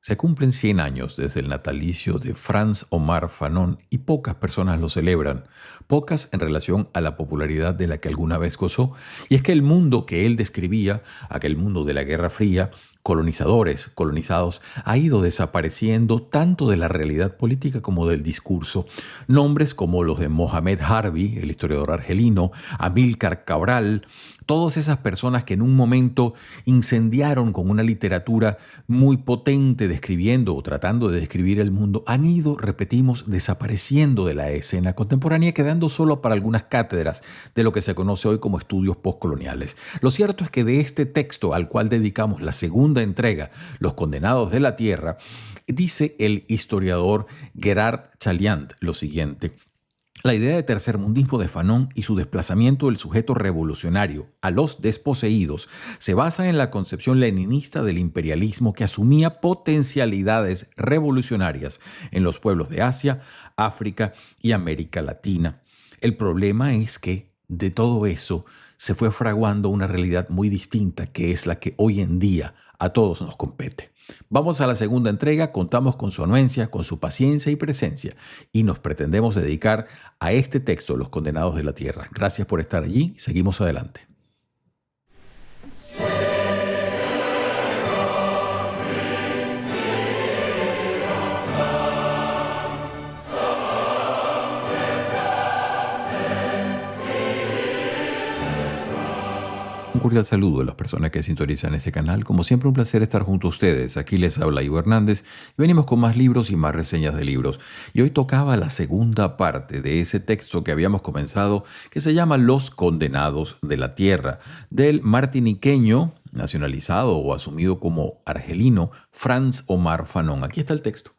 Se cumplen 100 años desde el natalicio de Franz Omar Fanon y pocas personas lo celebran, pocas en relación a la popularidad de la que alguna vez gozó, y es que el mundo que él describía, aquel mundo de la Guerra Fría, colonizadores, colonizados, ha ido desapareciendo tanto de la realidad política como del discurso. Nombres como los de Mohamed Harbi, el historiador argelino, Amílcar Cabral, todas esas personas que en un momento incendiaron con una literatura muy potente describiendo o tratando de describir el mundo, han ido, repetimos, desapareciendo de la escena contemporánea, quedando solo para algunas cátedras de lo que se conoce hoy como estudios postcoloniales. Lo cierto es que de este texto al cual dedicamos la segunda entrega, Los Condenados de la Tierra, dice el historiador Gerard Chaliand lo siguiente: la idea de tercermundismo de Fanon y su desplazamiento del sujeto revolucionario a los desposeídos se basa en la concepción leninista del imperialismo que asumía potencialidades revolucionarias en los pueblos de Asia, África y América Latina. El problema es que de todo eso se fue fraguando una realidad muy distinta, que es la que hoy en día a todos nos compete. Vamos a la segunda entrega, contamos con su anuencia, con su paciencia y presencia, y nos pretendemos dedicar a este texto, Los Condenados de la Tierra. Gracias por estar allí, seguimos adelante. Un cordial saludo a las personas que sintonizan este canal. Como siempre, un placer estar junto a ustedes. Aquí les habla Ivo Hernández y venimos con más libros y más reseñas de libros. Y hoy tocaba la segunda parte de ese texto que habíamos comenzado, que se llama Los Condenados de la Tierra, del martiniqueño nacionalizado o asumido como argelino Franz Omar Fanon. Aquí está el texto.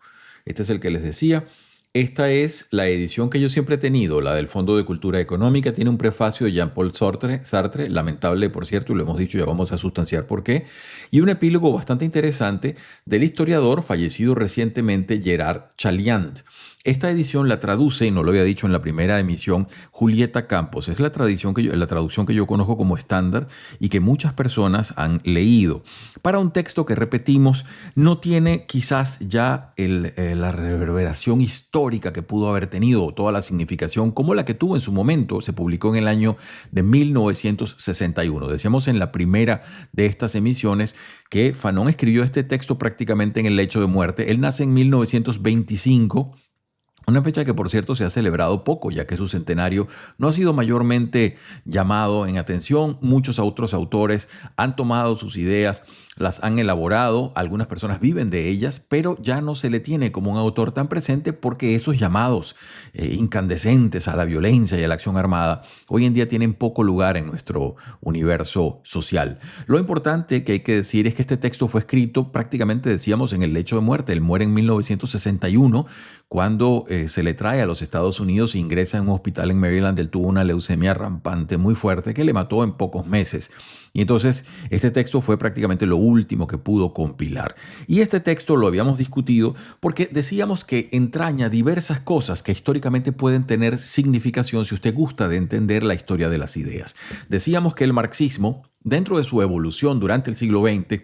Este es el que les decía. Esta es la edición que yo siempre he tenido, la del Fondo de Cultura Económica. Tiene un prefacio de Jean-Paul Sartre, lamentable por cierto, y lo hemos dicho, ya vamos a sustanciar por qué, y un epílogo bastante interesante del historiador fallecido recientemente Gerard Chaliand. Esta edición la traduce, y no lo había dicho en la primera emisión, Julieta Campos. Es la traducción que yo conozco como estándar y que muchas personas han leído. Para un texto que, repetimos, no tiene quizás ya la reverberación histórica que pudo haber tenido, toda la significación como la que tuvo en su momento. Se publicó en el año de 1961. Decíamos en la primera de estas emisiones que Fanon escribió este texto prácticamente en el lecho de muerte. Él nace en 1925. Una fecha que, por cierto, se ha celebrado poco, ya que su centenario no ha sido mayormente llamado en atención. Muchos otros autores han tomado sus ideas, las han elaborado, algunas personas viven de ellas, pero ya no se le tiene como un autor tan presente porque esos llamados incandescentes a la violencia y a la acción armada hoy en día tienen poco lugar en nuestro universo social. Lo importante que hay que decir es que este texto fue escrito prácticamente, decíamos, en el lecho de muerte. Él muere en 1961 cuando se le trae a los Estados Unidos e ingresa en un hospital en Maryland. Él tuvo una leucemia rampante muy fuerte que le mató en pocos meses. Y entonces este texto fue prácticamente lo último que pudo compilar. Y este texto lo habíamos discutido porque decíamos que entraña diversas cosas que históricamente pueden tener significación si usted gusta de entender la historia de las ideas. Decíamos que el marxismo, dentro de su evolución durante el siglo XX,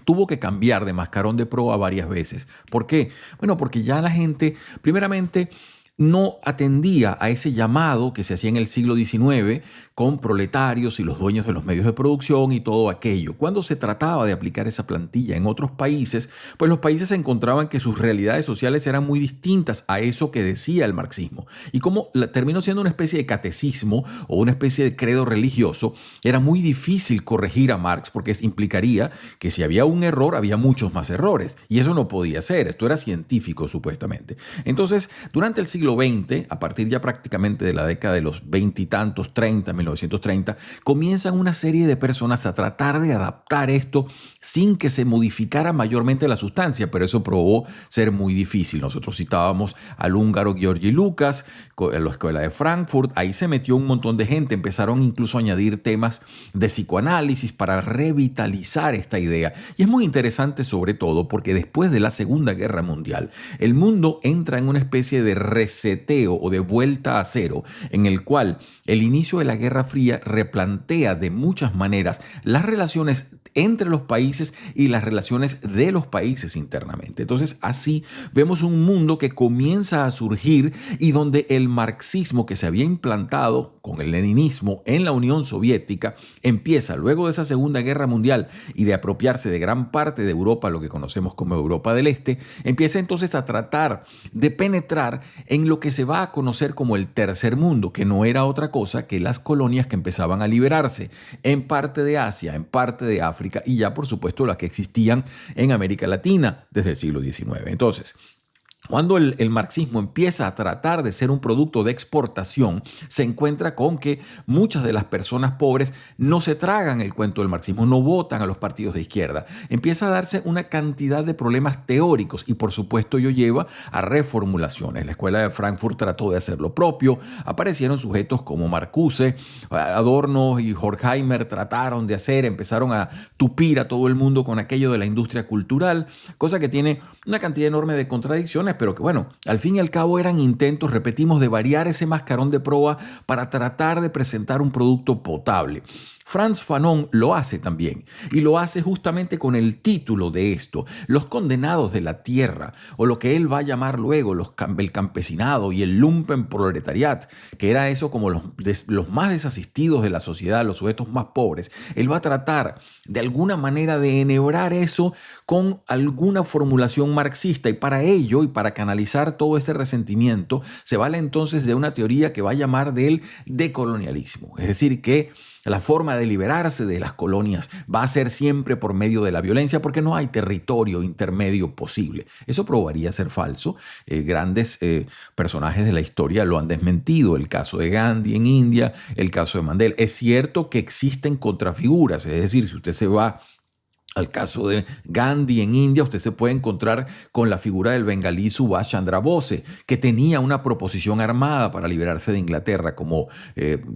tuvo que cambiar de mascarón de proa varias veces. ¿Por qué? Bueno, porque ya la gente, primeramente, no atendía a ese llamado que se hacía en el siglo XIX con proletarios y los dueños de los medios de producción y todo aquello. Cuando se trataba de aplicar esa plantilla en otros países, pues los países se encontraban que sus realidades sociales eran muy distintas a eso que decía el marxismo. Y como terminó siendo una especie de catecismo o una especie de credo religioso, era muy difícil corregir a Marx porque implicaría que si había un error, había muchos más errores. Y eso no podía ser. Esto era científico, supuestamente. Entonces, durante el siglo XX, a partir ya prácticamente de la década de los veintitantos, 1930, comienzan una serie de personas a tratar de adaptar esto sin que se modificara mayormente la sustancia, pero eso probó ser muy difícil. Nosotros citábamos al húngaro György Lukács, la escuela de Frankfurt. Ahí se metió un montón de gente, empezaron incluso a añadir temas de psicoanálisis para revitalizar esta idea. Y es muy interesante sobre todo porque después de la Segunda Guerra Mundial, el mundo entra en una especie de reseteo o de vuelta a cero, en el cual el inicio de la Guerra Guerra Fría replantea de muchas maneras las relaciones entre los países y las relaciones de los países internamente. Entonces, así vemos un mundo que comienza a surgir y donde el marxismo que se había implantado con el leninismo en la Unión Soviética empieza luego de esa Segunda Guerra Mundial y de apropiarse de gran parte de Europa, lo que conocemos como Europa del Este, empieza entonces a tratar de penetrar en lo que se va a conocer como el Tercer Mundo, que no era otra cosa que las colonias que empezaban a liberarse en parte de Asia, en parte de África y ya por supuesto las que existían en América Latina desde el siglo XIX. Entonces, cuando el marxismo empieza a tratar de ser un producto de exportación, se encuentra con que muchas de las personas pobres no se tragan el cuento del marxismo, no votan a los partidos de izquierda. Empieza a darse una cantidad de problemas teóricos y por supuesto ello lleva a reformulaciones. La Escuela de Frankfurt trató de hacer lo propio, aparecieron sujetos como Marcuse, Adorno y Horkheimer trataron de hacer, empezaron a tupir a todo el mundo con aquello de la industria cultural, cosa que tiene una cantidad enorme de contradicciones, pero que bueno, al fin y al cabo eran intentos, repetimos, de variar ese mascarón de proa para tratar de presentar un producto potable. Frantz Fanon lo hace también y lo hace justamente con el título de esto, Los condenados de la tierra, o lo que él va a llamar luego el campesinado y el lumpenproletariat, que era eso como los más desasistidos de la sociedad, los sujetos más pobres. Él va a tratar de alguna manera de enhebrar eso con alguna formulación marxista y para ello y para canalizar todo este resentimiento se vale entonces de una teoría que va a llamar del decolonialismo, es decir que la forma de liberarse de las colonias va a ser siempre por medio de la violencia porque no hay territorio intermedio posible. Eso probaría ser falso. Grandes personajes de la historia lo han desmentido. El caso de Gandhi en India, el caso de Mandela. Es cierto que existen contrafiguras, es decir, si usted se va al caso de Gandhi en India, usted se puede encontrar con la figura del bengalí Subhash Chandra Bose, que tenía una proposición armada para liberarse de Inglaterra como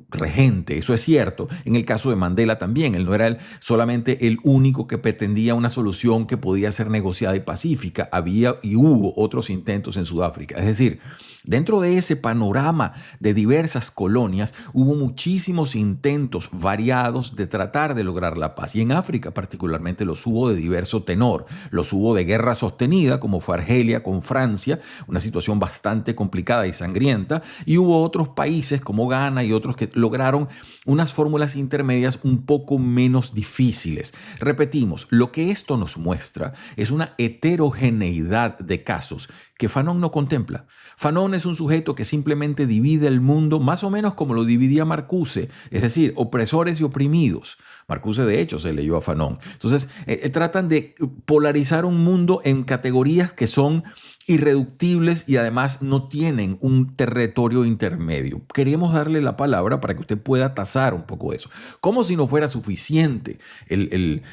regente. Eso es cierto. En el caso de Mandela también, él no era solamente el único que pretendía una solución que podía ser negociada y pacífica. Había y hubo otros intentos en Sudáfrica. Es decir, dentro de ese panorama de diversas colonias, hubo muchísimos intentos variados de tratar de lograr la paz. Y en África particularmente los hubo de diverso tenor. Los hubo de guerra sostenida, como fue Argelia con Francia, una situación bastante complicada y sangrienta, y hubo otros países como Ghana y otros que lograron unas fórmulas intermedias un poco menos difíciles. Repetimos, lo que esto nos muestra es una heterogeneidad de casos que Fanon no contempla. Fanon es un sujeto que simplemente divide el mundo más o menos como lo dividía Marcuse, es decir, opresores y oprimidos. Marcuse, de hecho, se leyó a Fanon. Entonces, tratan de polarizar un mundo en categorías que son irreductibles y además no tienen un territorio intermedio. Queremos darle la palabra para que usted pueda tasar un poco eso. Como si no fuera suficiente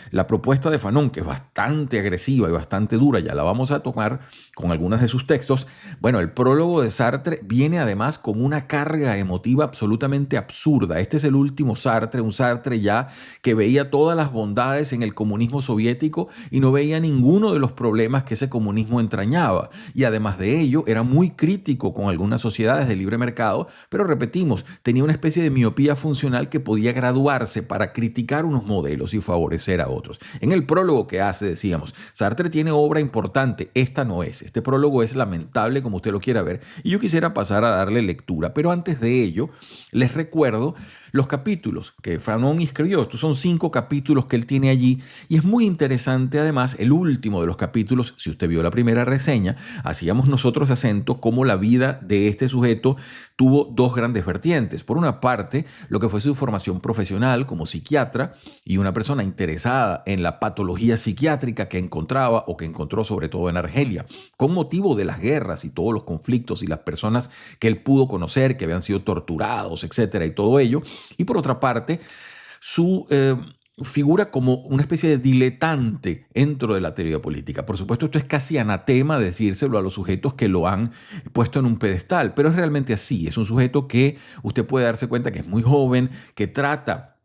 la propuesta de Fanon, que es bastante agresiva y bastante dura, ya la vamos a tocar con algunos de sus textos. Bueno, el prólogo de Sartre viene además con una carga emotiva absolutamente absurda. Este es el último Sartre, un Sartre ya que veía todas las bondades en el comunismo soviético y no veía ninguno de los problemas que ese comunismo entrañaba. Y además de ello, era muy crítico con algunas sociedades de libre mercado, pero repetimos, tenía una especie de miopía funcional que podía graduarse para criticar unos modelos y favorecer a otros. En el prólogo que hace, decíamos, Sartre tiene obra importante, esta no es. Este prólogo es lamentable como usted lo quiera ver y yo quisiera pasar a darle lectura, pero antes de ello, les recuerdo los capítulos que Fanon escribió. Estos son 5 capítulos que él tiene allí y es muy interesante además el último de los capítulos. Si usted vio la primera reseña, hacíamos nosotros acento cómo la vida de este sujeto tuvo 2 grandes vertientes. Por una parte, lo que fue su formación profesional como psiquiatra y una persona interesada en la patología psiquiátrica que encontraba o que encontró sobre todo en Argelia, con motivo de las guerras y todos los conflictos y las personas que él pudo conocer, que habían sido torturados, etcétera, y todo ello. Y por otra parte, su figura como una especie de diletante dentro de la teoría política. Por supuesto, esto es casi anatema decírselo a los sujetos que lo han puesto en un pedestal, pero es realmente así. Es un sujeto que usted puede darse cuenta que es muy joven, que trata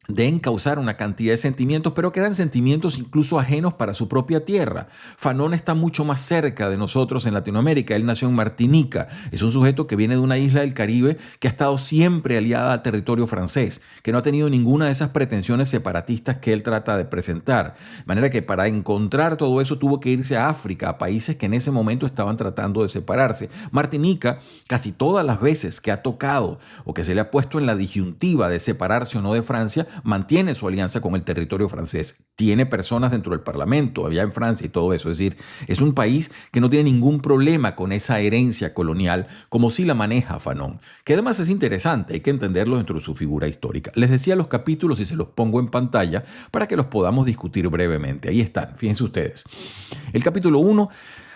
de encauzar una cantidad de sentimientos, pero que eran sentimientos incluso ajenos para su propia tierra. Fanon está mucho más cerca de nosotros en Latinoamérica. Él nació en Martinica. Es un sujeto que viene de una isla del Caribe que ha estado siempre aliada al territorio francés, que no ha tenido ninguna de esas pretensiones separatistas que él trata de presentar. De manera que para encontrar todo eso tuvo que irse a África, a países que en ese momento estaban tratando de separarse. Martinica, casi todas las veces que ha tocado o que se le ha puesto en la disyuntiva de separarse o no de Francia, mantiene su alianza con el territorio francés, tiene personas dentro del Parlamento, allá en Francia y todo eso. Es decir, es un país que no tiene ningún problema con esa herencia colonial, como sí la maneja Fanon, que además es interesante, hay que entenderlo dentro de su figura histórica. Les decía los capítulos y se los pongo en pantalla para que los podamos discutir brevemente. Ahí están, fíjense ustedes. El capítulo 1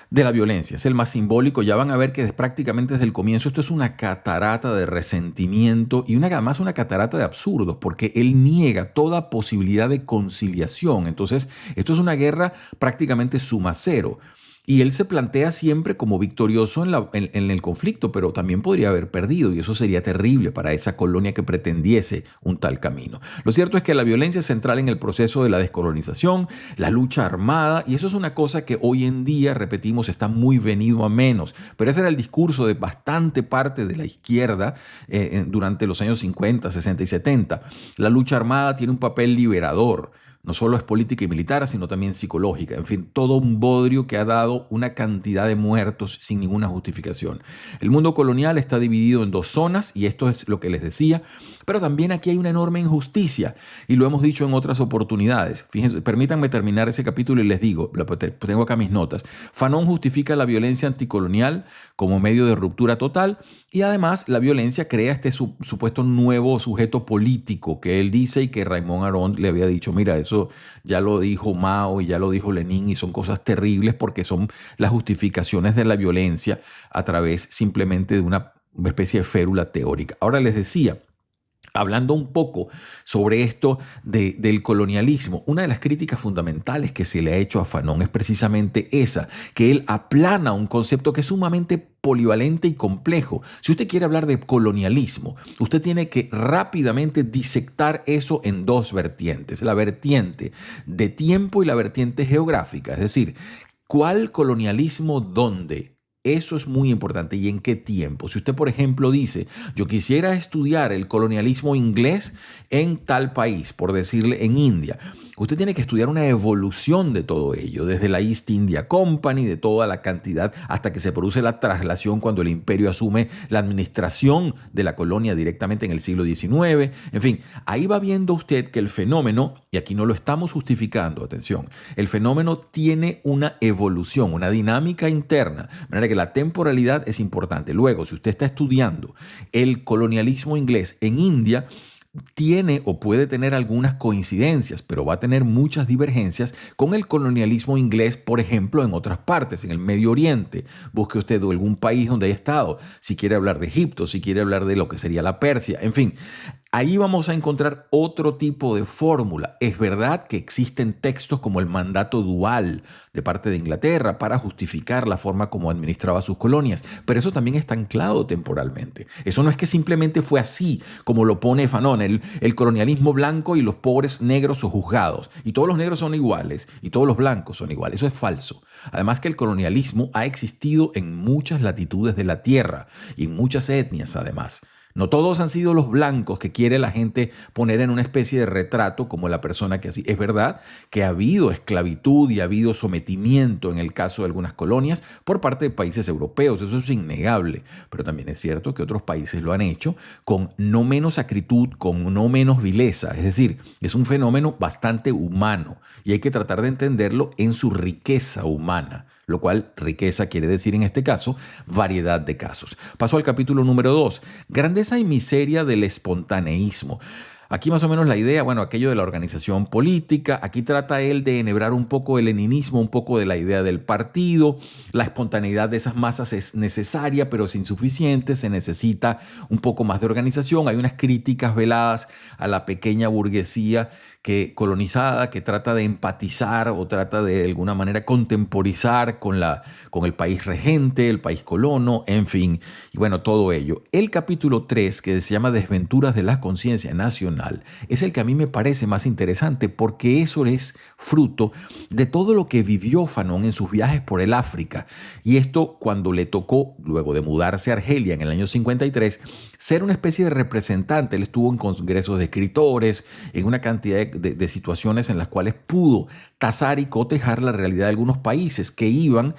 de la violencia. Es el más simbólico. Ya van a ver que prácticamente desde el comienzo esto es una catarata de resentimiento y además una catarata de absurdos, porque él niega toda posibilidad de conciliación. Entonces, esto es una guerra prácticamente suma cero. Y él se plantea siempre como victorioso en el conflicto, pero también podría haber perdido y eso sería terrible para esa colonia que pretendiese un tal camino. Lo cierto es que la violencia es central en el proceso de la descolonización, la lucha armada, y eso es una cosa que hoy en día, repetimos, está muy venido a menos. Pero ese era el discurso de bastante parte de la izquierda durante los años 50, 60 y 70. La lucha armada tiene un papel liberador. No solo es política y militar, sino también psicológica. En fin, todo un bodrio que ha dado una cantidad de muertos sin ninguna justificación. El mundo colonial está dividido en dos zonas, y esto es lo que les decía, pero también aquí hay una enorme injusticia, y lo hemos dicho en otras oportunidades. Fíjense, permítanme terminar ese capítulo y les digo, tengo acá mis notas. Fanon justifica la violencia anticolonial como medio de ruptura total, y además la violencia crea este supuesto nuevo sujeto político que él dice y que Raymond Aron le había dicho, mira, eso ya lo dijo Mao y ya lo dijo Lenin, y son cosas terribles porque son las justificaciones de la violencia a través simplemente de una especie de férula teórica. Ahora les decía, hablando un poco sobre esto del colonialismo, una de las críticas fundamentales que se le ha hecho a Fanon es precisamente esa, que él aplana un concepto que es sumamente polivalente y complejo. Si usted quiere hablar de colonialismo, usted tiene que rápidamente disectar eso en dos vertientes, la vertiente de tiempo y la vertiente geográfica, es decir, ¿cuál colonialismo dónde? Eso es muy importante. ¿Y en qué tiempo? Si usted, por ejemplo, dice, yo quisiera estudiar el colonialismo inglés en tal país, por decirle en India, usted tiene que estudiar una evolución de todo ello, desde la East India Company, de toda la cantidad, hasta que se produce la traslación cuando el imperio asume la administración de la colonia directamente en el siglo XIX. En fin, ahí va viendo usted que el fenómeno, y aquí no lo estamos justificando, atención, el fenómeno tiene una evolución, una dinámica interna, de manera que la temporalidad es importante. Luego, si usted está estudiando el colonialismo inglés en India, tiene o puede tener algunas coincidencias, pero va a tener muchas divergencias con el colonialismo inglés, por ejemplo, en otras partes, en el Medio Oriente. Busque usted algún país donde haya estado, si quiere hablar de Egipto, si quiere hablar de lo que sería la Persia, en fin. Ahí vamos a encontrar otro tipo de fórmula. Es verdad que existen textos como el mandato dual de parte de Inglaterra para justificar la forma como administraba sus colonias, pero eso también está anclado temporalmente. Eso no es que simplemente fue así como lo pone Fanon, el colonialismo blanco y los pobres negros o juzgados, y todos los negros son iguales y todos los blancos son iguales. Eso es falso. Además que el colonialismo ha existido en muchas latitudes de la tierra y en muchas etnias además. No todos han sido los blancos que quiere la gente poner en una especie de retrato como la persona que así. Es verdad que ha habido esclavitud y ha habido sometimiento en el caso de algunas colonias por parte de países europeos, eso es innegable, pero también es cierto que otros países lo han hecho con no menos acritud, con no menos vileza. Es decir, es un fenómeno bastante humano y hay que tratar de entenderlo en su riqueza humana, lo cual riqueza quiere decir en este caso variedad de casos. Paso al capítulo número 2, grandeza y miseria del espontaneísmo. Aquí más o menos la idea, bueno, aquello de la organización política, aquí trata él de enhebrar un poco el leninismo, un poco de la idea del partido, la espontaneidad de esas masas es necesaria pero es insuficiente, se necesita un poco más de organización, hay unas críticas veladas a la pequeña burguesía colonizada que trata de empatizar o trata de alguna manera contemporizar con el país regente, el país colono, en fin, y bueno, todo ello. El capítulo 3, que se llama Desventuras de la Conciencia Nacional, es el que a mí me parece más interesante porque eso es fruto de todo lo que vivió Fanon en sus viajes por el África. Y esto cuando le tocó, luego de mudarse a Argelia en el año 53, ser una especie de representante. Él estuvo en congresos de escritores, en una cantidad de situaciones en las cuales pudo tasar y cotejar la realidad de algunos países que iban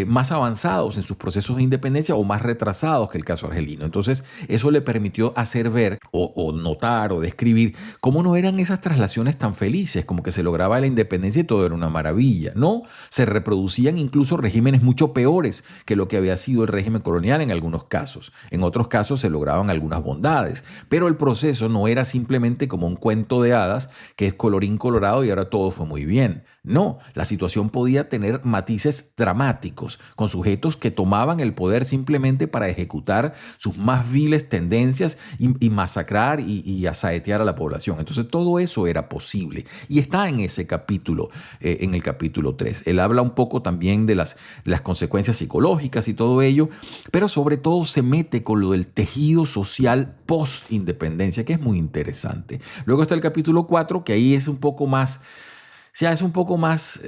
más avanzados en sus procesos de independencia o más retrasados que el caso argelino. Entonces, eso le permitió hacer ver o notar o describir cómo no eran esas traslaciones tan felices, como que se lograba la independencia y todo era una maravilla. No, se reproducían incluso regímenes mucho peores que lo que había sido el régimen colonial en algunos casos. En otros casos se lograban algunas bondades, pero el proceso no era simplemente como un cuento de hadas que es colorín colorado y ahora todo fue muy bien. No, la situación podía tener matices dramáticos, con sujetos que tomaban el poder simplemente para ejecutar sus más viles tendencias y masacrar y asaetear a la población. Entonces todo eso era posible y está en ese capítulo, en el capítulo 3. Él habla un poco también de las consecuencias psicológicas y todo ello, pero sobre todo se mete con lo del tejido social post-independencia, que es muy interesante. Luego está el capítulo 4, que ahí es un poco más... Ya es un poco más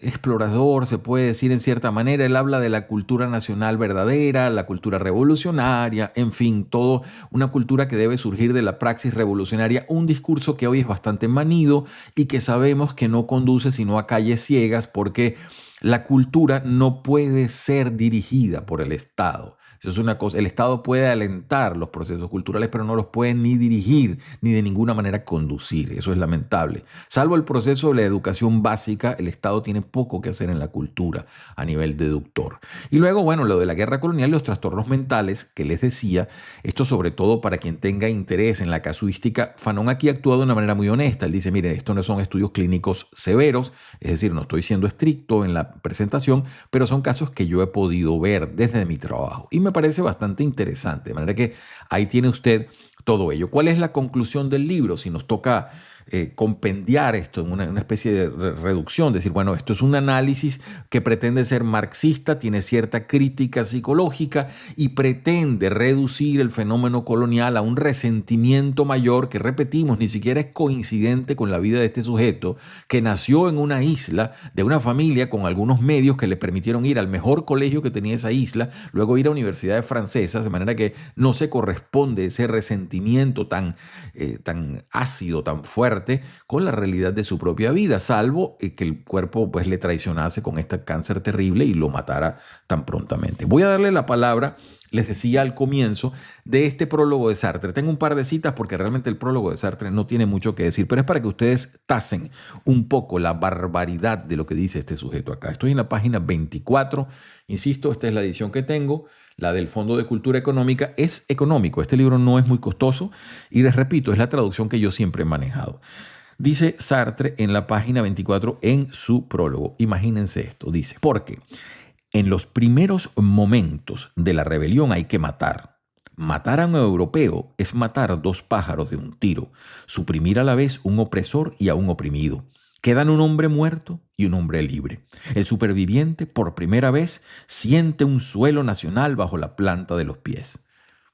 explorador, se puede decir en cierta manera. Él habla de la cultura nacional verdadera, la cultura revolucionaria, en fin, todo una cultura que debe surgir de la praxis revolucionaria, un discurso que hoy es bastante manido y que sabemos que no conduce sino a calles ciegas porque la cultura no puede ser dirigida por el Estado. Eso es una cosa. El Estado puede alentar los procesos culturales, pero no los puede ni dirigir, ni de ninguna manera conducir. Eso es lamentable. Salvo el proceso de la educación básica, el Estado tiene poco que hacer en la cultura a nivel deductor. Y luego, bueno, lo de la guerra colonial y los trastornos mentales, que les decía, esto sobre todo para quien tenga interés en la casuística. Fanon aquí actúa de una manera muy honesta. Él dice, miren, esto no son estudios clínicos severos, es decir, no estoy siendo estricto en la presentación, pero son casos que yo he podido ver desde mi trabajo. Y me parece bastante interesante, de manera que ahí tiene usted todo ello. ¿Cuál es la conclusión del libro? Si nos toca compendiar esto en una especie de reducción, decir, bueno, esto es un análisis que pretende ser marxista, tiene cierta crítica psicológica y pretende reducir el fenómeno colonial a un resentimiento mayor que, repetimos, ni siquiera es coincidente con la vida de este sujeto que nació en una isla de una familia con algunos medios que le permitieron ir al mejor colegio que tenía esa isla, luego ir a universidades francesas, de manera que no se corresponde ese resentimiento tan ácido, tan fuerte con la realidad de su propia vida, salvo que el cuerpo pues le traicionase con este cáncer terrible y lo matara tan prontamente. Voy a darle la palabra, les decía al comienzo, de este prólogo de Sartre. Tengo un par de citas porque realmente el prólogo de Sartre no tiene mucho que decir, pero es para que ustedes tasen un poco la barbaridad de lo que dice este sujeto acá. Estoy en la página 24, insisto, esta es la edición que tengo, la del Fondo de Cultura Económica. Es económico, este libro no es muy costoso y les repito, es la traducción que yo siempre he manejado. Dice Sartre en la página 24 en su prólogo. Imagínense esto, dice, porque en los primeros momentos de la rebelión hay que matar. Matar a un europeo es matar dos pájaros de un tiro, suprimir a la vez un opresor y a un oprimido. Quedan un hombre muerto y un hombre libre. El superviviente, por primera vez, siente un suelo nacional bajo la planta de los pies.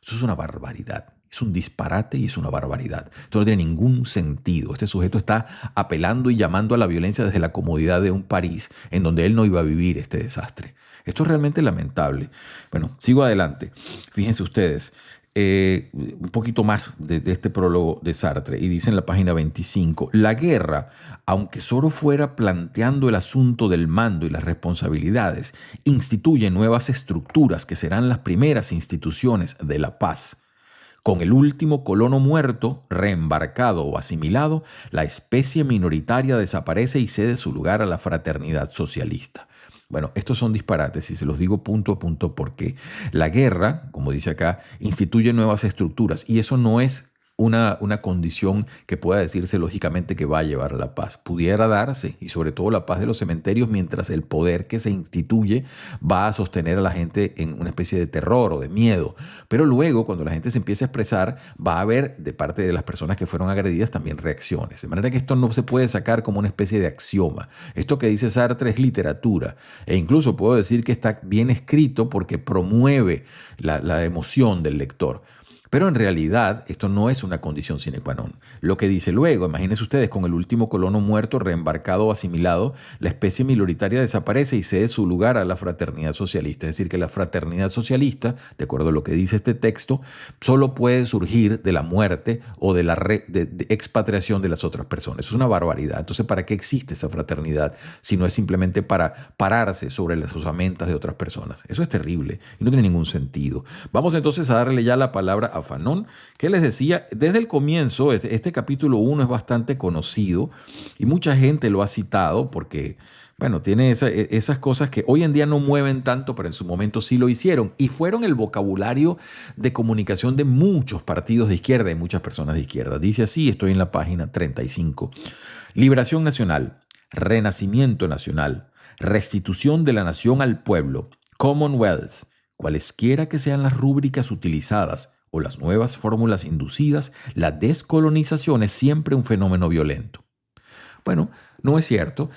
Eso es una barbaridad. Es un disparate y es una barbaridad. Esto no tiene ningún sentido. Este sujeto está apelando y llamando a la violencia desde la comodidad de un París en donde él no iba a vivir este desastre. Esto es realmente lamentable. Bueno, sigo adelante. Fíjense ustedes. Un poquito más de este prólogo de Sartre y dice en la página 25, la guerra, aunque solo fuera planteando el asunto del mando y las responsabilidades, instituye nuevas estructuras que serán las primeras instituciones de la paz. Con el último colono muerto, reembarcado o asimilado, la especie minoritaria desaparece y cede su lugar a la fraternidad socialista. Bueno, estos son disparates y se los digo punto a punto porque la guerra, como dice acá, instituye nuevas estructuras y eso no es una condición que pueda decirse lógicamente que va a llevar a la paz. Pudiera darse, y sobre todo la paz de los cementerios, mientras el poder que se instituye va a sostener a la gente en una especie de terror o de miedo. Pero luego, cuando la gente se empiece a expresar, va a haber de parte de las personas que fueron agredidas también reacciones. De manera que esto no se puede sacar como una especie de axioma. Esto que dice Sartre es literatura. E incluso puedo decir que está bien escrito porque promueve la emoción del lector. Pero en realidad esto no es una condición sine qua non. Lo que dice luego, imagínense ustedes, con el último colono muerto, reembarcado o asimilado, la especie minoritaria desaparece y cede su lugar a la fraternidad socialista. Es decir, que la fraternidad socialista, de acuerdo a lo que dice este texto, solo puede surgir de la muerte o de la de expatriación de las otras personas. Es una barbaridad. Entonces, ¿para qué existe esa fraternidad si no es simplemente para pararse sobre las osamentas de otras personas? Eso es terrible y no tiene ningún sentido. Vamos entonces a darle ya la palabra a Fanon, que les decía, desde el comienzo, este capítulo 1 es bastante conocido y mucha gente lo ha citado porque, bueno, tiene esas cosas que hoy en día no mueven tanto, pero en su momento sí lo hicieron y fueron el vocabulario de comunicación de muchos partidos de izquierda y muchas personas de izquierda. Dice así, estoy en la página 35. Liberación nacional, renacimiento nacional, restitución de la nación al pueblo, Commonwealth, cualesquiera que sean las rúbricas utilizadas o las nuevas fórmulas inducidas, la descolonización es siempre un fenómeno violento. Bueno, no es cierto.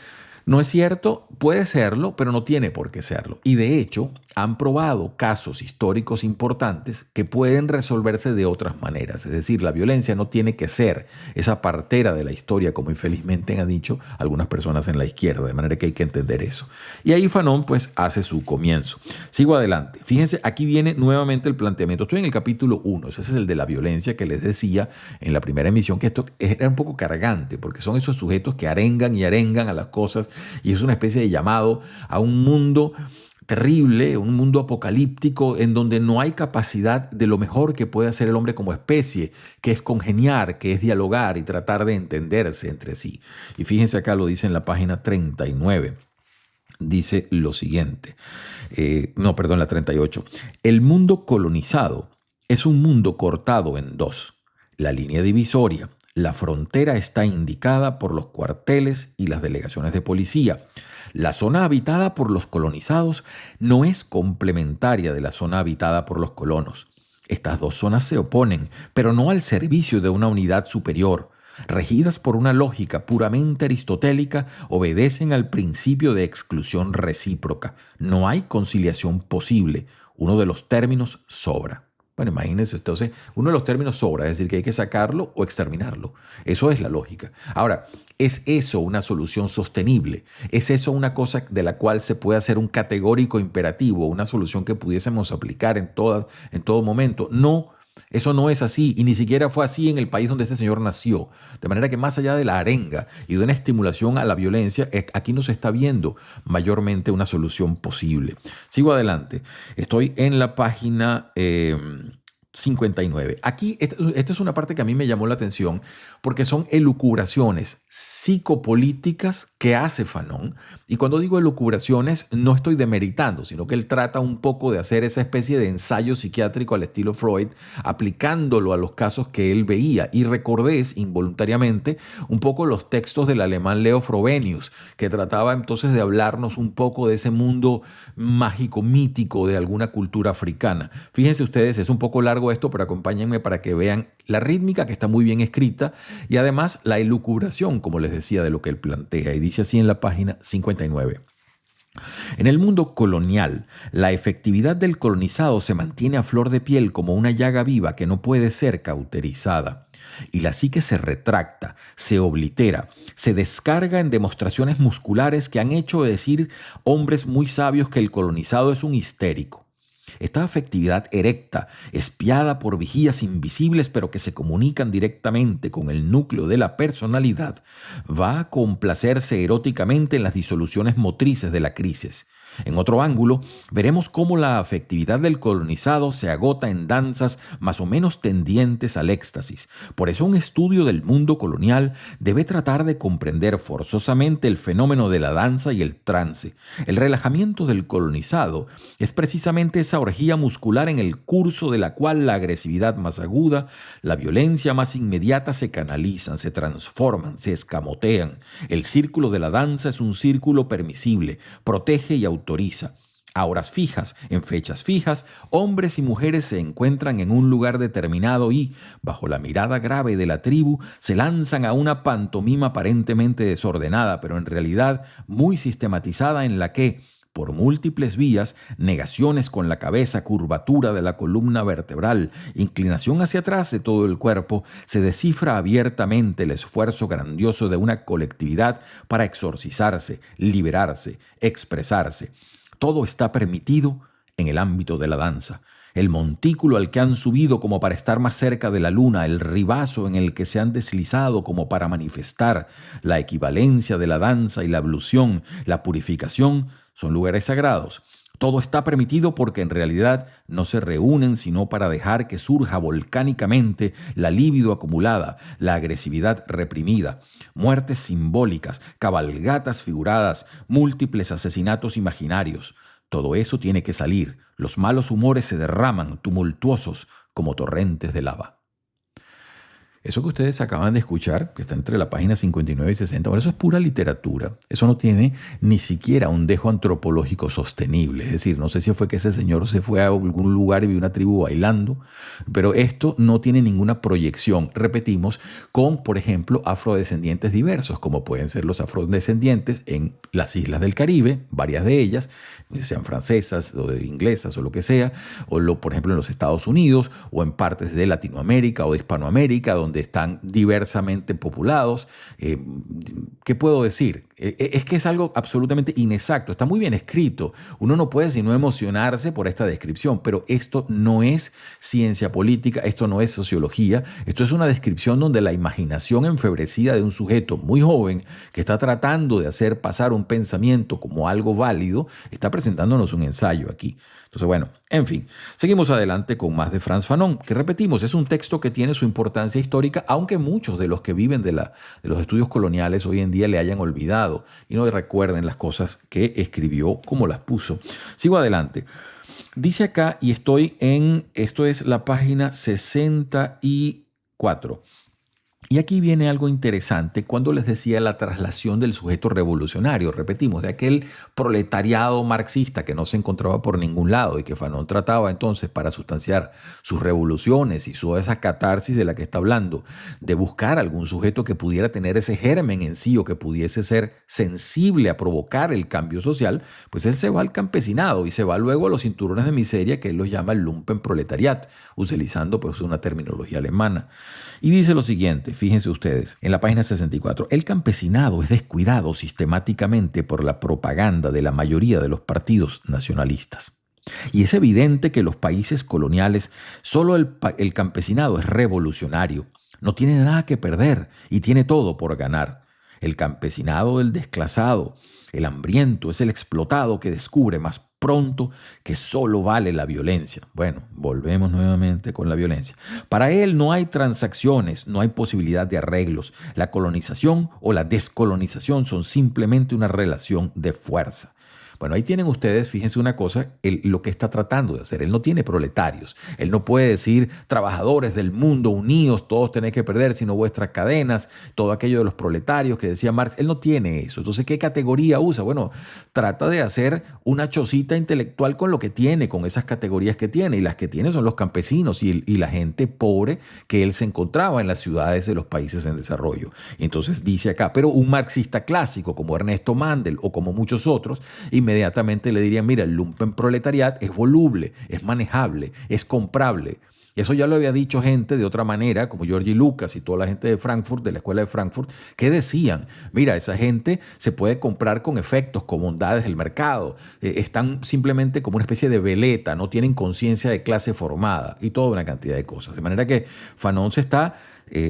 No es cierto, puede serlo, pero no tiene por qué serlo. Y de hecho, han probado casos históricos importantes que pueden resolverse de otras maneras. Es decir, la violencia no tiene que ser esa partera de la historia, como infelizmente han dicho algunas personas en la izquierda, de manera que hay que entender eso. Y ahí Fanon pues hace su comienzo. Sigo adelante. Fíjense, aquí viene nuevamente el planteamiento. Estoy en el capítulo 1, ese es el de la violencia que les decía en la primera emisión, que esto era un poco cargante, porque son esos sujetos que arengan y arengan a las cosas. Y es una especie de llamado a un mundo terrible, un mundo apocalíptico en donde no hay capacidad de lo mejor que puede hacer el hombre como especie, que es congeniar, que es dialogar y tratar de entenderse entre sí. Y fíjense acá, lo dice en la página 39. Dice lo siguiente, la 38. El mundo colonizado es un mundo cortado en dos. La línea divisoria, la frontera está indicada por los cuarteles y las delegaciones de policía. La zona habitada por los colonizados no es complementaria de la zona habitada por los colonos. Estas dos zonas se oponen, pero no al servicio de una unidad superior. Regidas por una lógica puramente aristotélica, obedecen al principio de exclusión recíproca. No hay conciliación posible. Uno de los términos sobra. Bueno, imagínense, entonces, uno de los términos sobra, es decir, que hay que sacarlo o exterminarlo. Eso es la lógica. Ahora, ¿es eso una solución sostenible? ¿Es eso una cosa de la cual se puede hacer un categórico imperativo, una solución que pudiésemos aplicar en todo momento? No, eso no es así y ni siquiera fue así en el país donde este señor nació. De manera que más allá de la arenga y de una estimulación a la violencia, aquí no se está viendo mayormente una solución posible. Sigo adelante. Estoy en la página 59. Aquí, esta es una parte que a mí me llamó la atención porque son elucubraciones psicopolíticas que hace Fanon. Y cuando digo elucubraciones, no estoy demeritando, sino que él trata un poco de hacer esa especie de ensayo psiquiátrico al estilo Freud, aplicándolo a los casos que él veía. Y recordé involuntariamente un poco los textos del alemán Leo Frobenius, que trataba entonces de hablarnos un poco de ese mundo mágico, mítico de alguna cultura africana. Fíjense ustedes, es un poco largo esto, pero acompáñenme para que vean la rítmica, que está muy bien escrita, y además la elucubración, como les decía, de lo que él plantea. Y dice así en la página 59. En el mundo colonial, la efectividad del colonizado se mantiene a flor de piel como una llaga viva que no puede ser cauterizada. Y la psique se retracta, se oblitera, se descarga en demostraciones musculares que han hecho decir hombres muy sabios que el colonizado es un histérico. Esta afectividad erecta, espiada por vigías invisibles pero que se comunican directamente con el núcleo de la personalidad, va a complacerse eróticamente en las disoluciones motrices de la crisis. En otro ángulo, veremos cómo la afectividad del colonizado se agota en danzas más o menos tendientes al éxtasis. Por eso un estudio del mundo colonial debe tratar de comprender forzosamente el fenómeno de la danza y el trance. El relajamiento del colonizado es precisamente esa orgía muscular en el curso de la cual la agresividad más aguda, la violencia más inmediata se canalizan, se transforman, se escamotean. El círculo de la danza es un círculo permisible, protege y autoriza. A horas fijas, en fechas fijas, hombres y mujeres se encuentran en un lugar determinado y, bajo la mirada grave de la tribu, se lanzan a una pantomima aparentemente desordenada, pero en realidad muy sistematizada, en la que, por múltiples vías, negaciones con la cabeza, curvatura de la columna vertebral, inclinación hacia atrás de todo el cuerpo, se descifra abiertamente el esfuerzo grandioso de una colectividad para exorcizarse, liberarse, expresarse. Todo está permitido en el ámbito de la danza. El montículo al que han subido como para estar más cerca de la luna, el ribazo en el que se han deslizado como para manifestar la equivalencia de la danza y la ablución, la purificación, son lugares sagrados. Todo está permitido porque en realidad no se reúnen sino para dejar que surja volcánicamente la libido acumulada, la agresividad reprimida, muertes simbólicas, cabalgatas figuradas, múltiples asesinatos imaginarios. Todo eso tiene que salir. Los malos humores se derraman, tumultuosos, como torrentes de lava. Eso que ustedes acaban de escuchar, que está entre la página 59 y 60, bueno, eso es pura literatura. Eso no tiene ni siquiera un dejo antropológico sostenible. Es decir, no sé si fue que ese señor se fue a algún lugar y vio una tribu bailando, pero esto no tiene ninguna proyección, repetimos, con, por ejemplo, afrodescendientes diversos, como pueden ser los afrodescendientes en las islas del Caribe, varias de ellas, sean francesas o inglesas o lo que sea, por ejemplo, en los Estados Unidos o en partes de Latinoamérica o de Hispanoamérica, donde están diversamente populados. ¿Qué puedo decir? Es que es algo absolutamente inexacto. Está muy bien escrito. Uno no puede sino emocionarse por esta descripción, pero esto no es ciencia política, esto no es sociología, esto es una descripción donde la imaginación enfebrecida de un sujeto muy joven que está tratando de hacer pasar un pensamiento como algo válido, está presentándonos un ensayo aquí. Entonces, bueno, en fin, seguimos adelante con más de Frantz Fanon, que repetimos, es un texto que tiene su importancia histórica, aunque muchos de los que viven de los estudios coloniales hoy en día le hayan olvidado y no recuerden las cosas que escribió como las puso. Sigo adelante. Dice acá, y esto es la página 64. Y aquí viene algo interesante cuando les decía la traslación del sujeto revolucionario, repetimos, de aquel proletariado marxista que no se encontraba por ningún lado y que Fanon trataba entonces para sustanciar sus revoluciones y toda esa catarsis de la que está hablando, de buscar algún sujeto que pudiera tener ese germen en sí o que pudiese ser sensible a provocar el cambio social, pues él se va al campesinado y se va luego a los cinturones de miseria que él los llama el Lumpenproletariat, utilizando pues una terminología alemana. Y dice lo siguiente, fíjense ustedes, en la página 64, el campesinado es descuidado sistemáticamente por la propaganda de la mayoría de los partidos nacionalistas. Y es evidente que en los países coloniales solo el campesinado es revolucionario, no tiene nada que perder y tiene todo por ganar. El campesinado del desclasado, el hambriento, es el explotado que descubre más pronto que solo vale la violencia. Bueno, volvemos nuevamente con la violencia. Para él no hay transacciones, no hay posibilidad de arreglos. La colonización o la descolonización son simplemente una relación de fuerza. Bueno, ahí tienen ustedes, fíjense una cosa, lo que está tratando de hacer. Él no tiene proletarios. Él no puede decir, trabajadores del mundo unidos, todos tenéis que perder, sino vuestras cadenas, todo aquello de los proletarios que decía Marx. Él no tiene eso. Entonces, ¿qué categoría usa? Bueno, trata de hacer una chocita intelectual con lo que tiene, con esas categorías que tiene. Y las que tiene son los campesinos y la gente pobre que él se encontraba en las ciudades de los países en desarrollo. Y entonces dice acá, pero un marxista clásico como Ernesto Mandel o como muchos otros, inmediatamente le dirían, mira, el lumpenproletariat es voluble, es manejable, es comprable. Eso ya lo había dicho gente de otra manera, como Georgi Lucas y toda la gente de Frankfurt, de la escuela de Frankfurt, que decían, mira, esa gente se puede comprar con efectos, con bondades del mercado, están simplemente como una especie de veleta, no tienen conciencia de clase formada y toda una cantidad de cosas. De manera que Fanon se está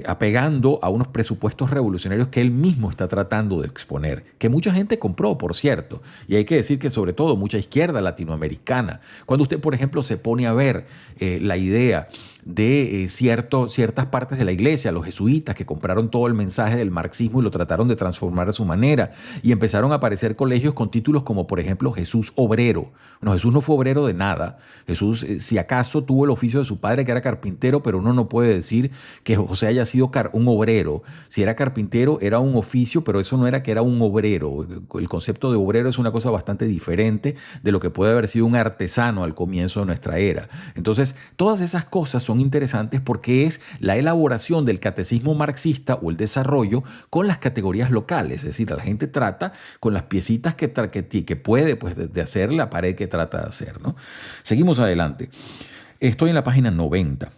apegando a unos presupuestos revolucionarios que él mismo está tratando de exponer, que mucha gente compró, por cierto, y hay que decir que sobre todo mucha izquierda latinoamericana. Cuando usted, por ejemplo, se pone a ver la idea de ciertas partes de la iglesia, los jesuitas que compraron todo el mensaje del marxismo y lo trataron de transformar a su manera, y empezaron a aparecer colegios con títulos como, por ejemplo, Jesús Obrero. Bueno, Jesús no fue obrero de nada. Jesús, si acaso, tuvo el oficio de su padre, que era carpintero, pero uno no puede decir que José haya sido un obrero. Si era carpintero, era un oficio, pero eso no era que era un obrero. El concepto de obrero es una cosa bastante diferente de lo que puede haber sido un artesano al comienzo de nuestra era. Entonces, todas esas cosas son interesantes porque es la elaboración del catecismo marxista o el desarrollo con las categorías locales. Es decir, la gente trata con las piecitas que puede, pues, de hacer la pared que trata de hacer, ¿no? Seguimos adelante. Estoy en la página 90.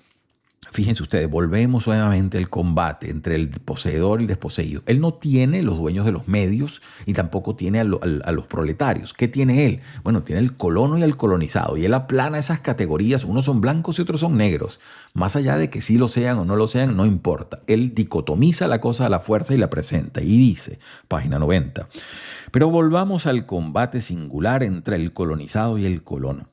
Fíjense ustedes, volvemos nuevamente al combate entre el poseedor y el desposeído. Él no tiene los dueños de los medios y tampoco tiene a los proletarios. ¿Qué tiene él? Bueno, tiene el colono y el colonizado. Y él aplana esas categorías. Unos son blancos y otros son negros. Más allá de que sí lo sean o no lo sean, no importa. Él dicotomiza la cosa a la fuerza y la presenta. Y dice, página 90, pero volvamos al combate singular entre el colonizado y el colono.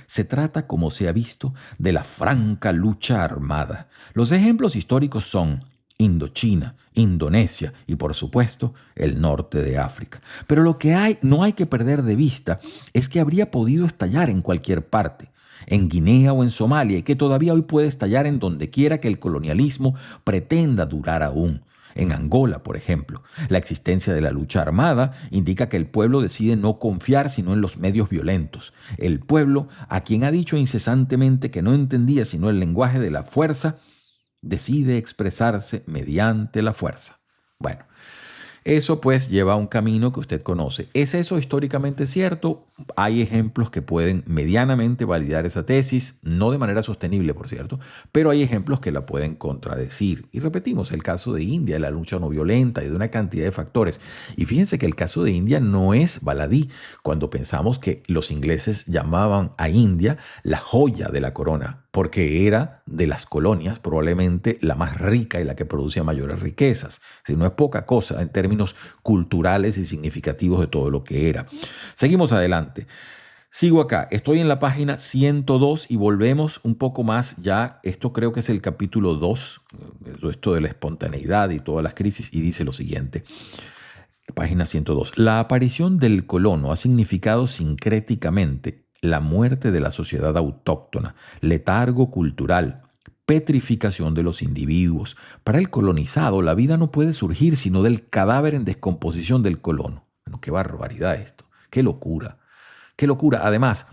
Se trata, como se ha visto, de la franca lucha armada. Los ejemplos históricos son Indochina, Indonesia y, por supuesto, el norte de África. Pero lo que no hay que perder de vista es que habría podido estallar en cualquier parte, en Guinea o en Somalia, y que todavía hoy puede estallar en donde quiera que el colonialismo pretenda durar aún. En Angola, por ejemplo, la existencia de la lucha armada indica que el pueblo decide no confiar sino en los medios violentos. El pueblo, a quien ha dicho incesantemente que no entendía sino el lenguaje de la fuerza, decide expresarse mediante la fuerza. Bueno, eso pues lleva a un camino que usted conoce. ¿Es eso históricamente cierto? Hay ejemplos que pueden medianamente validar esa tesis, no de manera sostenible, por cierto, pero hay ejemplos que la pueden contradecir. Y repetimos, el caso de India, de la lucha no violenta y de una cantidad de factores. Y fíjense que el caso de India no es baladí. Cuando pensamos que los ingleses llamaban a India la joya de la corona, porque era de las colonias probablemente la más rica y la que producía mayores riquezas. Si no es poca cosa en términos culturales y significativos de todo lo que era. Seguimos adelante. Sigo acá, estoy en la página 102 y volvemos un poco más ya. Esto creo que es el capítulo 2, esto de la espontaneidad y todas las crisis, y dice lo siguiente. Página 102. La aparición del colono ha significado sincréticamente la muerte de la sociedad autóctona, letargo cultural, petrificación de los individuos. Para el colonizado, la vida no puede surgir sino del cadáver en descomposición del colono. Bueno, qué barbaridad esto, qué locura, qué locura. Además,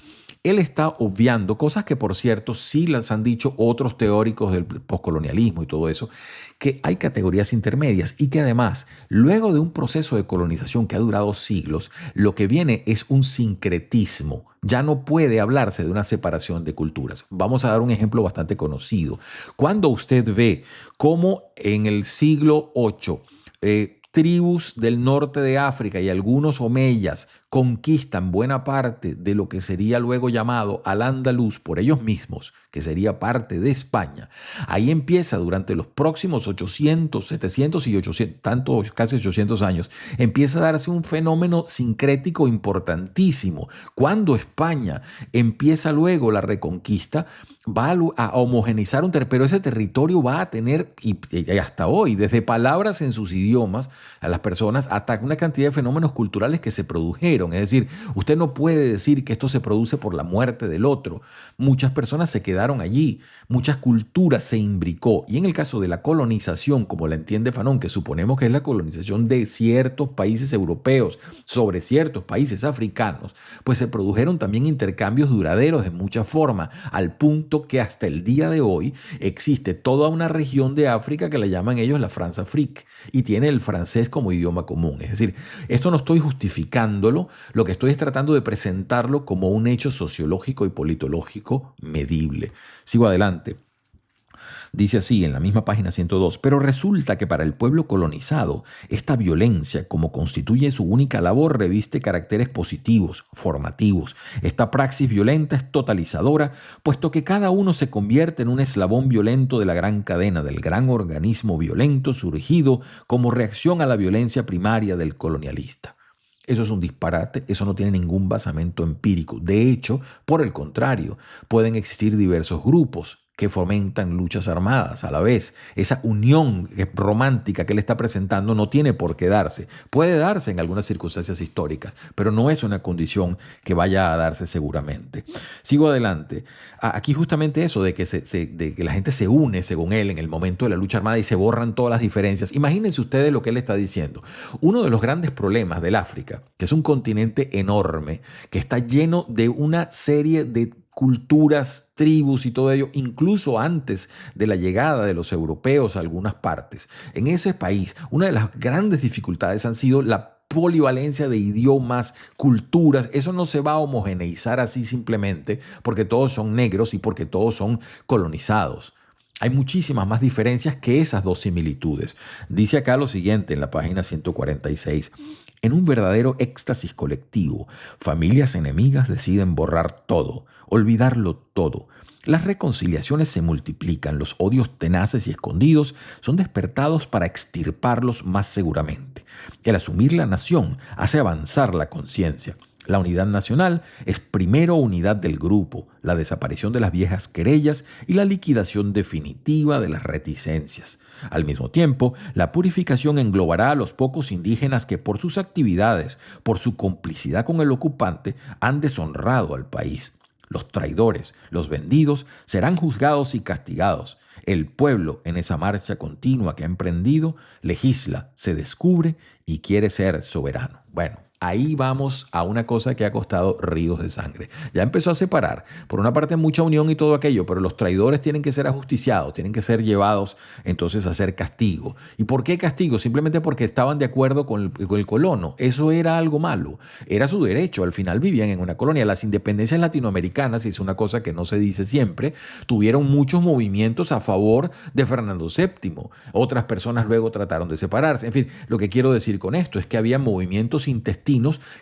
él está obviando cosas que, por cierto, sí las han dicho otros teóricos del poscolonialismo y todo eso, que hay categorías intermedias y que además, luego de un proceso de colonización que ha durado siglos, lo que viene es un sincretismo. Ya no puede hablarse de una separación de culturas. Vamos a dar un ejemplo bastante conocido. Cuando usted ve cómo en el siglo VIII, tribus del norte de África y algunos omeyas conquistan buena parte de lo que sería luego llamado Al-Ándalus por ellos mismos, que sería parte de España. Ahí empieza durante los próximos 800, 700 y 800, casi 800 años, empieza a darse un fenómeno sincrético importantísimo. Cuando España empieza luego la reconquista, va a homogenizar pero ese territorio va a tener, y hasta hoy, desde palabras en sus idiomas a las personas, hasta una cantidad de fenómenos culturales que se produjeron. Es decir, usted no puede decir que esto se produce por la muerte del otro. Muchas personas se quedaron allí, muchas culturas se imbricó. Y en el caso de la colonización, como la entiende Fanon, que suponemos que es la colonización de ciertos países europeos sobre ciertos países africanos, pues se produjeron también intercambios duraderos de mucha forma, al punto que hasta el día de hoy existe toda una región de África que la llaman ellos la France-Afrique y tiene el francés como idioma común. Es decir, esto no estoy justificándolo, lo que estoy es tratando de presentarlo como un hecho sociológico y politológico medible. Sigo adelante. Dice así en la misma página 102, pero resulta que para el pueblo colonizado, esta violencia, como constituye su única labor, reviste caracteres positivos, formativos. Esta praxis violenta es totalizadora, puesto que cada uno se convierte en un eslabón violento de la gran cadena, del gran organismo violento surgido como reacción a la violencia primaria del colonialista. Eso es un disparate, eso no tiene ningún basamento empírico. De hecho, por el contrario, pueden existir diversos grupos que fomentan luchas armadas a la vez. Esa unión romántica que él está presentando no tiene por qué darse. Puede darse en algunas circunstancias históricas, pero no es una condición que vaya a darse seguramente. Sigo adelante. Aquí justamente eso de que la gente se une, según él, en el momento de la lucha armada y se borran todas las diferencias. Imagínense ustedes lo que él está diciendo. Uno de los grandes problemas del África, que es un continente enorme, que está lleno de una serie de culturas, tribus y todo ello, incluso antes de la llegada de los europeos a algunas partes. En ese país, una de las grandes dificultades han sido la polivalencia de idiomas, culturas. Eso no se va a homogeneizar así simplemente porque todos son negros y porque todos son colonizados. Hay muchísimas más diferencias que esas dos similitudes. Dice acá lo siguiente en la página 146. En un verdadero éxtasis colectivo, familias enemigas deciden borrar todo, olvidarlo todo. Las reconciliaciones se multiplican, los odios tenaces y escondidos son despertados para extirparlos más seguramente. El asumir la nación hace avanzar la conciencia. La unidad nacional es primero unidad del grupo, la desaparición de las viejas querellas y la liquidación definitiva de las reticencias. Al mismo tiempo, la purificación englobará a los pocos indígenas que por sus actividades, por su complicidad con el ocupante, han deshonrado al país. Los traidores, los vendidos, serán juzgados y castigados. El pueblo, en esa marcha continua que ha emprendido, legisla, se descubre y quiere ser soberano. Bueno, ahí vamos a una cosa que ha costado ríos de sangre. Ya empezó a separar. Por una parte, mucha unión y todo aquello, pero los traidores tienen que ser ajusticiados, tienen que ser llevados entonces a hacer castigo. ¿Y por qué castigo? Simplemente porque estaban de acuerdo con el colono. Eso era algo malo. Era su derecho. Al final vivían en una colonia. Las independencias latinoamericanas, y es una cosa que no se dice siempre, tuvieron muchos movimientos a favor de Fernando VII. Otras personas luego trataron de separarse. En fin, lo que quiero decir con esto es que había movimientos intestinos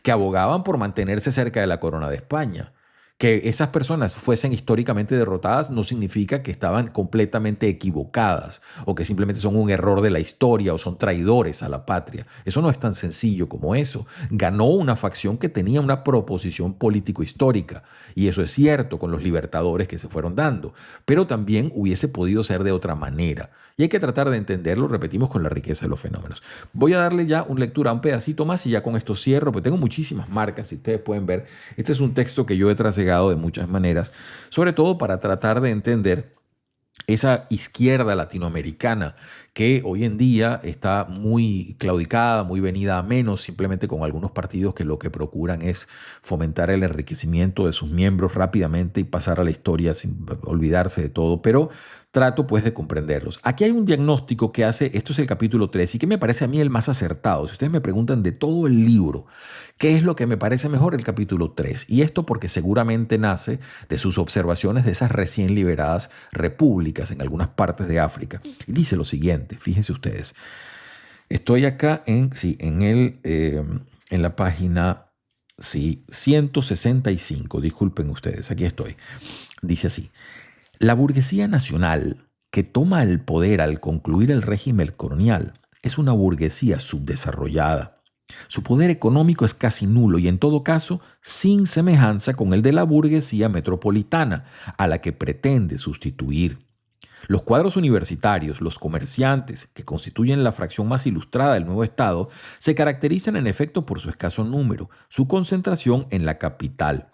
que abogaban por mantenerse cerca de la corona de España. Que esas personas fuesen históricamente derrotadas no significa que estaban completamente equivocadas o que simplemente son un error de la historia o son traidores a la patria. Eso no es tan sencillo como eso. Ganó una facción que tenía una proposición político-histórica y eso es cierto con los libertadores que se fueron dando, pero también hubiese podido ser de otra manera. Y hay que tratar de entenderlo, repetimos, con la riqueza de los fenómenos. Voy a darle ya una lectura, un pedacito más y ya con esto cierro, porque tengo muchísimas marcas, si ustedes pueden ver. Este es un texto que yo he trasegado de muchas maneras, sobre todo para tratar de entender esa izquierda latinoamericana que hoy en día está muy claudicada, muy venida a menos, simplemente con algunos partidos que lo que procuran es fomentar el enriquecimiento de sus miembros rápidamente y pasar a la historia sin olvidarse de todo, pero trato pues de comprenderlos. Aquí hay un diagnóstico que hace, esto es el capítulo 3 y que me parece a mí el más acertado. Si ustedes me preguntan de todo el libro, ¿qué es lo que me parece mejor? El capítulo 3. Y esto porque seguramente nace de sus observaciones de esas recién liberadas repúblicas en algunas partes de África. Y dice lo siguiente, fíjense ustedes. Estoy acá en la página 165, disculpen ustedes, aquí estoy. Dice así. La burguesía nacional que toma el poder al concluir el régimen colonial es una burguesía subdesarrollada. Su poder económico es casi nulo y en todo caso sin semejanza con el de la burguesía metropolitana a la que pretende sustituir. Los cuadros universitarios, los comerciantes, que constituyen la fracción más ilustrada del nuevo Estado, se caracterizan en efecto por su escaso número, su concentración en la capital.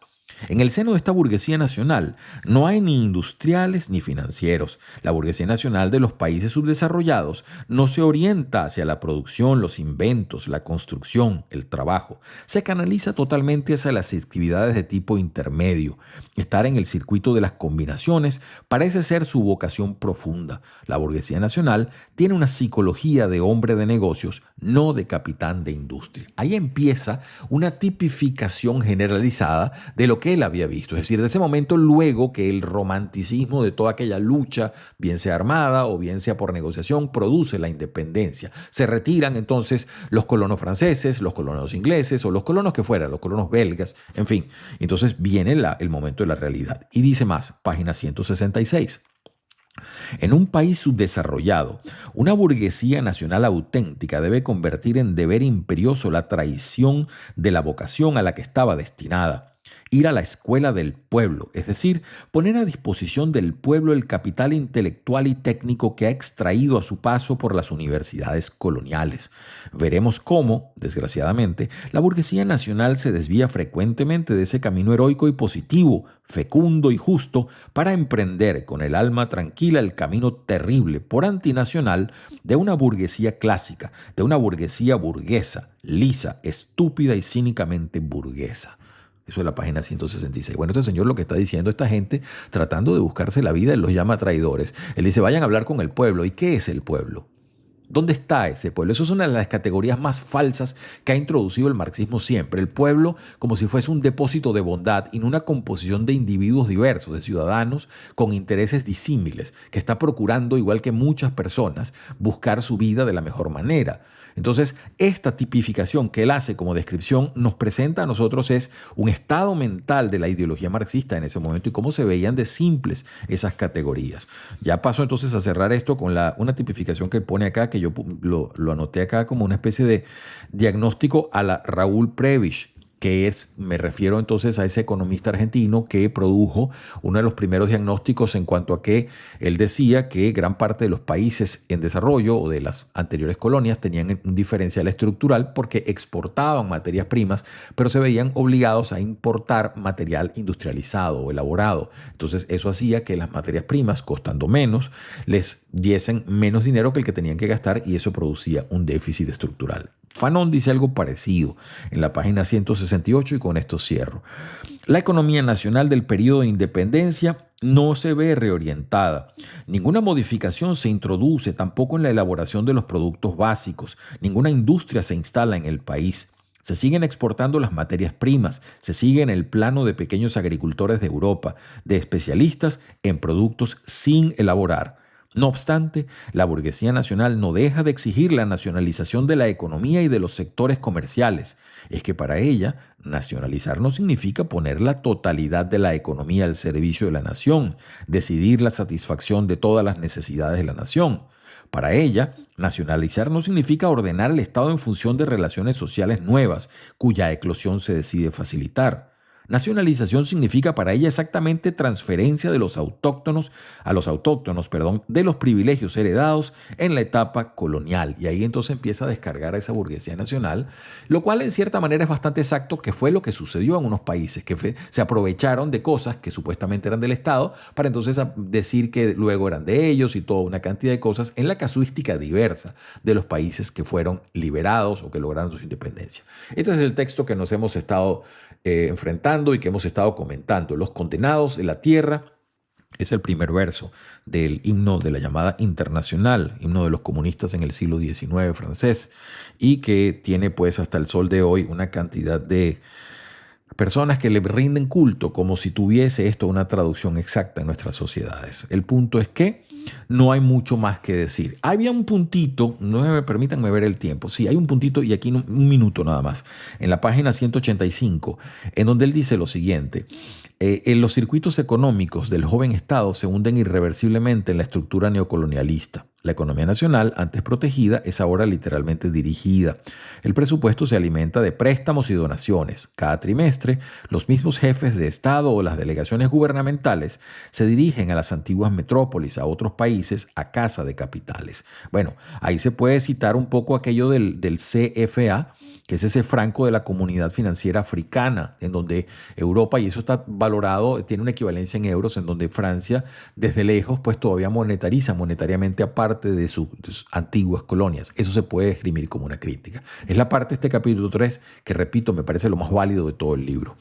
En el seno de esta burguesía nacional no hay ni industriales ni financieros. La burguesía nacional de los países subdesarrollados no se orienta hacia la producción, los inventos, la construcción, el trabajo. Se canaliza totalmente hacia las actividades de tipo intermedio. Estar en el circuito de las combinaciones parece ser su vocación profunda. La burguesía nacional tiene una psicología de hombre de negocios, no de capitán de industria. Ahí empieza una tipificación generalizada de lo lo que él había visto. Es decir, de ese momento luego que el romanticismo de toda aquella lucha, bien sea armada o bien sea por negociación, produce la independencia. Se retiran entonces los colonos franceses, los colonos ingleses o los colonos que fueran, los colonos belgas, en fin. Entonces viene el momento de la realidad. Y dice más, página 166. En un país subdesarrollado, una burguesía nacional auténtica debe convertir en deber imperioso la traición de la vocación a la que estaba destinada. Ir a la escuela del pueblo, es decir, poner a disposición del pueblo el capital intelectual y técnico que ha extraído a su paso por las universidades coloniales. Veremos cómo, desgraciadamente, la burguesía nacional se desvía frecuentemente de ese camino heroico y positivo, fecundo y justo, para emprender con el alma tranquila el camino terrible por antinacional de una burguesía clásica, de una burguesía burguesa, lisa, estúpida y cínicamente burguesa. Eso es la página 166. Bueno, este señor lo que está diciendo, esta gente tratando de buscarse la vida, él los llama traidores. Él dice, vayan a hablar con el pueblo. ¿Y qué es el pueblo? ¿Dónde está ese pueblo? Eso es una de las categorías más falsas que ha introducido el marxismo siempre. El pueblo como si fuese un depósito de bondad y no una composición de individuos diversos, de ciudadanos con intereses disímiles, que está procurando, igual que muchas personas, buscar su vida de la mejor manera. Entonces, esta tipificación que él hace como descripción nos presenta a nosotros es un estado mental de la ideología marxista en ese momento y cómo se veían de simples esas categorías. Ya paso entonces a cerrar esto con una tipificación que él pone acá, que yo lo anoté acá como una especie de diagnóstico a la Raúl Prebisch, que me refiero entonces a ese economista argentino que produjo uno de los primeros diagnósticos en cuanto a que él decía que gran parte de los países en desarrollo o de las anteriores colonias tenían un diferencial estructural porque exportaban materias primas, pero se veían obligados a importar material industrializado o elaborado. Entonces eso hacía que las materias primas, costando menos, les diesen menos dinero que el que tenían que gastar y eso producía un déficit estructural. Fanon dice algo parecido en la página 168 y con esto cierro. La economía nacional del periodo de independencia no se ve reorientada. Ninguna modificación se introduce tampoco en la elaboración de los productos básicos. Ninguna industria se instala en el país. Se siguen exportando las materias primas, se sigue en el plano de pequeños agricultores de Europa, de especialistas en productos sin elaborar. No obstante, la burguesía nacional no deja de exigir la nacionalización de la economía y de los sectores comerciales. Es que para ella, nacionalizar no significa poner la totalidad de la economía al servicio de la nación, decidir la satisfacción de todas las necesidades de la nación. Para ella, nacionalizar no significa ordenar el Estado en función de relaciones sociales nuevas, cuya eclosión se decide facilitar. Nacionalización significa para ella exactamente transferencia de los autóctonos a los autóctonos, de los privilegios heredados en la etapa colonial. Y ahí entonces empieza a descargar a esa burguesía nacional, lo cual en cierta manera es bastante exacto, que fue lo que sucedió en unos países, que se aprovecharon de cosas que supuestamente eran del Estado para entonces decir que luego eran de ellos y toda una cantidad de cosas en la casuística diversa de los países que fueron liberados o que lograron su independencia. Este es el texto que nos hemos estado enfrentando y que hemos estado comentando. Los condenados de la tierra es el primer verso del himno de la llamada Internacional, himno de los comunistas en el siglo XIX francés, y que tiene pues hasta el sol de hoy una cantidad de personas que le rinden culto como si tuviese esto una traducción exacta en nuestras sociedades. El punto es que no hay mucho más que decir. Había un puntito, permítanme ver el tiempo. Sí, hay un puntito y aquí un minuto nada más. En la página 185, en donde él dice lo siguiente. En los circuitos económicos del joven Estado se hunden irreversiblemente en la estructura neocolonialista. La economía nacional, antes protegida, es ahora literalmente dirigida. El presupuesto se alimenta de préstamos y donaciones. Cada trimestre, los mismos jefes de Estado o las delegaciones gubernamentales se dirigen a las antiguas metrópolis, a otros países, a casa de capitales. Bueno, ahí se puede citar un poco aquello del CFA, que es ese franco de la Comunidad Financiera Africana, en donde Europa, y eso está valorado, tiene una equivalencia en euros, en donde Francia, desde lejos, pues todavía monetariza monetariamente aparte parte de sus antiguas colonias. Eso se puede esgrimir como una crítica. Es la parte de este capítulo 3 que, repito, me parece lo más válido de todo el libro.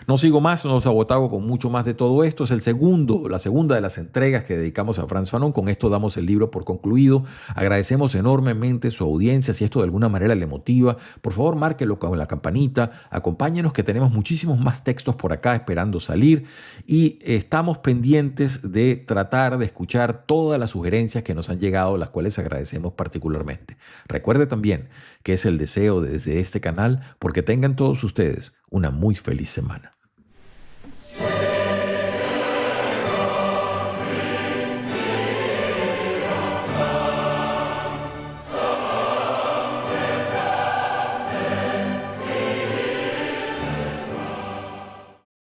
No sigo más, no os agotago con mucho más de todo esto. Es la segunda de las entregas que dedicamos a Frantz Fanon. Con esto damos el libro por concluido. Agradecemos enormemente su audiencia. Si esto de alguna manera le motiva, por favor, márquelo con la campanita. Acompáñenos que tenemos muchísimos más textos por acá esperando salir y estamos pendientes de tratar de escuchar todas las sugerencias que nos han llegado, las cuales agradecemos particularmente. Recuerde también que es el deseo desde este canal porque tengan todos ustedes una muy feliz semana.